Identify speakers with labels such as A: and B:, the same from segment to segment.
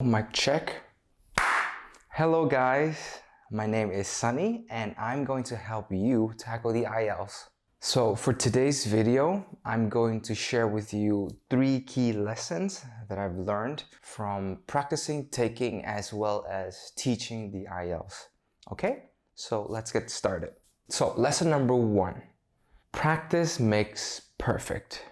A: Mic check. Hello guys, my name is Sunny and I'm going to help you tackle the IELTS. So for today's video, I'm going to share with you 3 key lessons that I've learned from practicing, taking, as well as teaching the IELTS. Okay, so let's get started. So lesson number 1, practice makes perfect.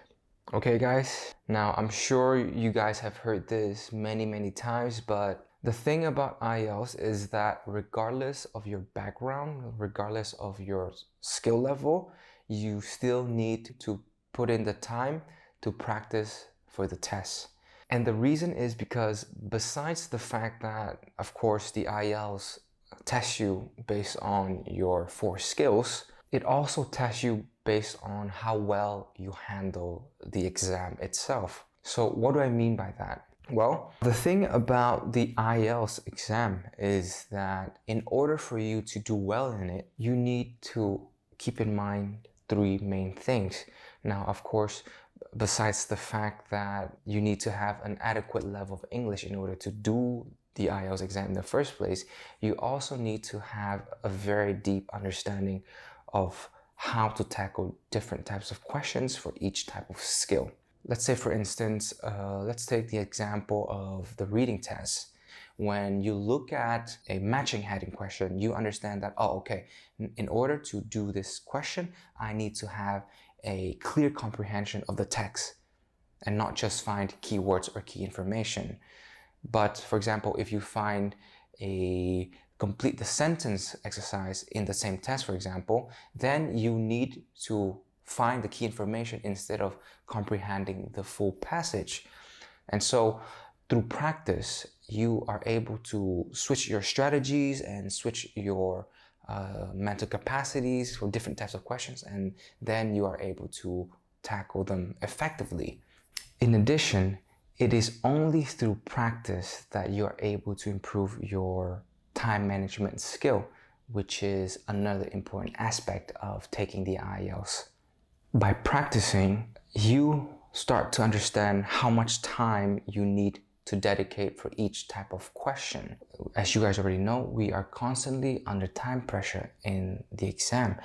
A: Okay guys, now I'm sure you guys have heard this many times, but the thing about IELTS is that regardless of your background, regardless of your skill level, you still need to put in the time to practice for the test. And the reason is because besides the fact that, of course, the IELTS tests you based on your 4 skills, it also tests you based on how well you handle the exam itself. So what do I mean by that? Well, the thing about the IELTS exam is that in order for you to do well in it, you need to keep in mind 3 main things. Now, of course, besides the fact that you need to have an adequate level of English in order to do the IELTS exam in the first place, you also need to have a very deep understanding of how to tackle different types of questions for each type of skill. Let's say, for instance, let's take the example of the reading test. When you look at a matching heading question, you understand that, oh, okay, in order to do this question, I need to have a clear comprehension of the text and not just find keywords or key information. But for example, if you find complete the sentence exercise in the same test, for example, then you need to find the key information instead of comprehending the full passage. And so through practice, you are able to switch your strategies and switch your mental capacities for different types of questions, and then you are able to tackle them effectively. In addition, it is only through practice that you are able to improve your time management skill, which is another important aspect of taking the IELTS. By practicing, you start to understand how much time you need to dedicate for each type of question. As you guys already know, we are constantly under time pressure in the exam.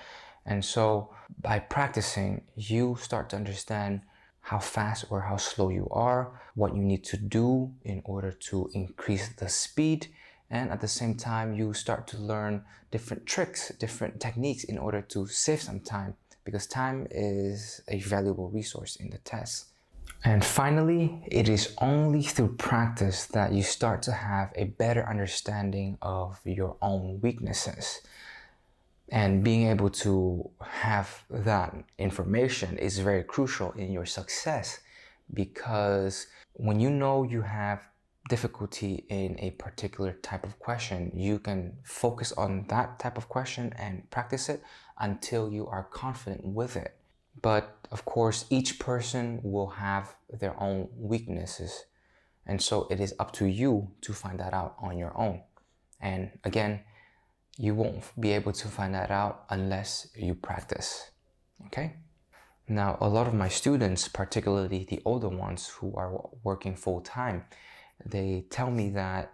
A: And so by practicing, you start to understand how fast or how slow you are, what you need to do in order to increase the speed, and at the same time you start to learn different tricks, different techniques in order to save some time, because time is a valuable resource in the test. And finally, it is only through practice that you start to have a better understanding of your own weaknesses. And being able to have that information is very crucial in your success, because when you know you have difficulty in a particular type of question, you can focus on that type of question and practice it until you are confident with it. But of course, each person will have their own weaknesses, and so it is up to you to find that out on your own. And again, you won't be able to find that out unless you practice. Okay? Now, a lot of my students, particularly the older ones who are working full-time, they tell me that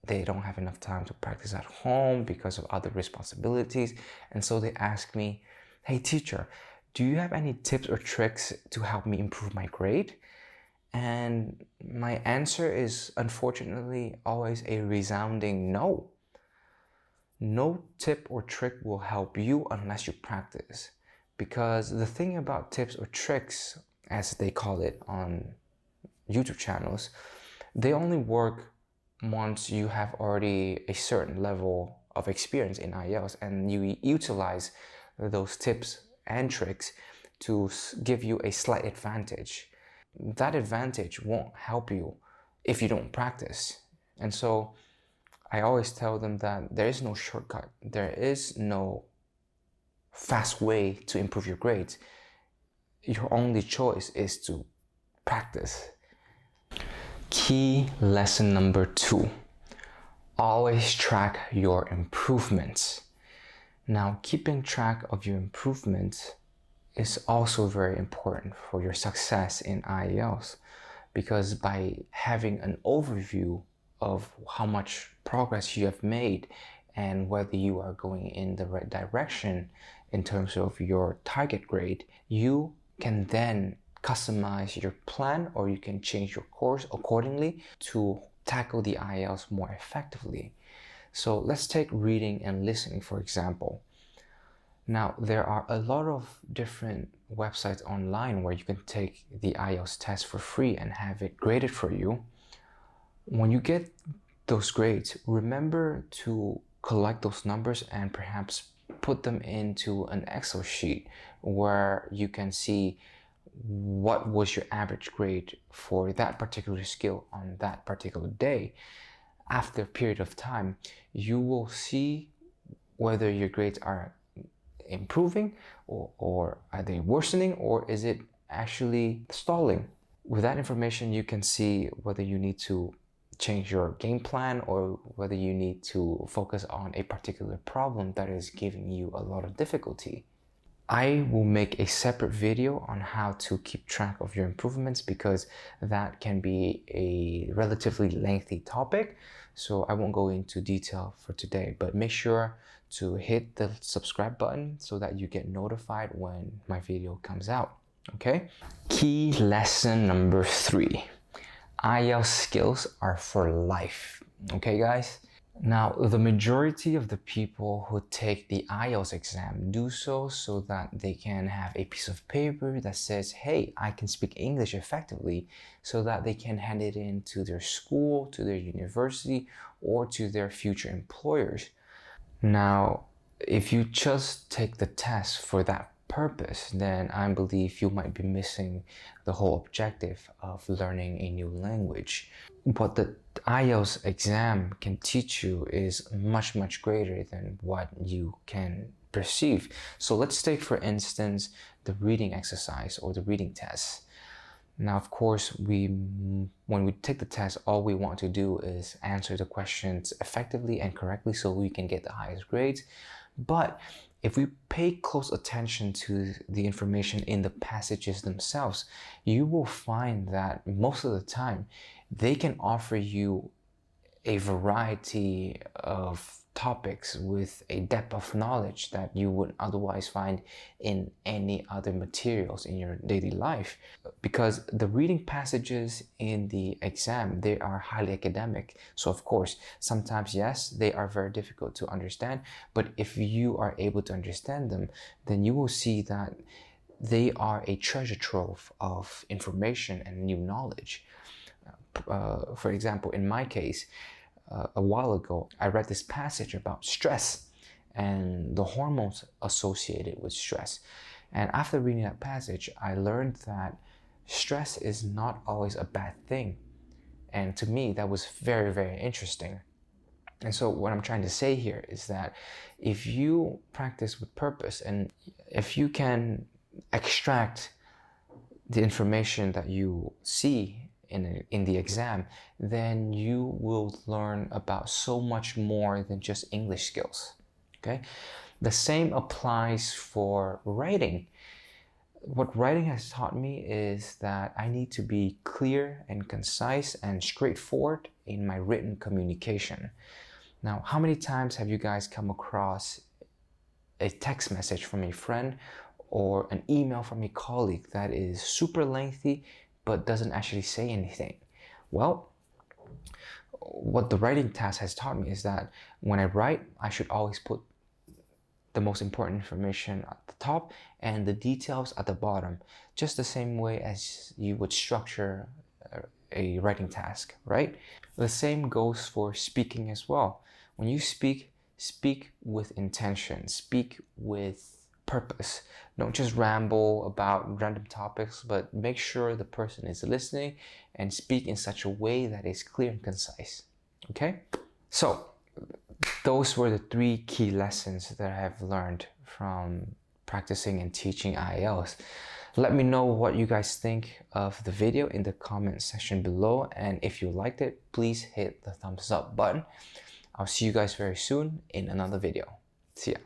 A: they don't have enough time to practice at home because of other responsibilities. And so they ask me, hey teacher, do you have any tips or tricks to help me improve my grade? And my answer is unfortunately always a resounding no. No tip or trick will help you unless you practice. Because the thing about tips or tricks, as they call it on YouTube channels, they only work once you have already a certain level of experience in IELTS and you utilize those tips and tricks to give you a slight advantage. That advantage won't help you if you don't practice. And so I always tell them that there is no shortcut. There is no fast way to improve your grades. Your only choice is to practice. Key lesson number 2. Always track your improvements. Now, keeping track of your improvements is also very important for your success in IELTS, because by having an overview of how much progress you have made and whether you are going in the right direction in terms of your target grade, you can then customize your plan, or you can change your course accordingly to tackle the IELTS more effectively. So let's take reading and listening for example. Now, there are a lot of different websites online where you can take the IELTS test for free and have it graded for you. When you get those grades, remember to collect those numbers and perhaps put them into an Excel sheet where you can see what was your average grade for that particular skill on that particular day. After a period of time, you will see whether your grades are improving or are they worsening, or is it actually stalling. With that information, you can see whether you need to change your game plan or whether you need to focus on a particular problem that is giving you a lot of difficulty. I will make a separate video on how to keep track of your improvements because that can be a relatively lengthy topic, so I won't go into detail for today, but make sure to hit the subscribe button so that you get notified when my video comes out, okay? Key lesson number 3. IELTS skills are for life, okay guys? Now, the majority of the people who take the IELTS exam do so that they can have a piece of paper that says, hey, I can speak English effectively, so that they can hand it in to their school, to their university, or to their future employers. Now, if you just take the test for that purpose, then I believe you might be missing the whole objective of learning a new language. What the IELTS exam can teach you is much, much greater than what you can perceive. So let's take, for instance, the reading exercise or the reading test. Now, of course, when we take the test, all we want to do is answer the questions effectively and correctly so we can get the highest grades. But if we pay close attention to the information in the passages themselves, you will find that most of the time they can offer you a variety of topics with a depth of knowledge that you would otherwise find in any other materials in your daily life. Because the reading passages in the exam, they are highly academic. So of course, sometimes, yes, they are very difficult to understand, but if you are able to understand them, then you will see that they are a treasure trove of information and new knowledge. For example, in my case, a while ago, I read this passage about stress and the hormones associated with stress. And after reading that passage, I learned that stress is not always a bad thing. And to me, that was very, very interesting. And so what I'm trying to say here is that if you practice with purpose and if you can extract the information that you see in the exam, then you will learn about so much more than just English skills, okay? The same applies for writing. What writing has taught me is that I need to be clear and concise and straightforward in my written communication. Now, how many times have you guys come across a text message from a friend or an email from a colleague that is super lengthy but doesn't actually say anything? Well, what the writing task has taught me is that when I write, I should always put the most important information at the top and the details at the bottom, just the same way as you would structure a writing task, right? The same goes for speaking as well. When you speak, speak with intention, speak with purpose. Don't just ramble about random topics, but make sure the person is listening and speak in such a way that is clear and concise, okay? So those were the 3 key lessons that I have learned from practicing and teaching IELTS. Let me know what you guys think of the video in the comment section below, and if you liked it, please hit the thumbs up button. I'll see you guys very soon in another video. See ya.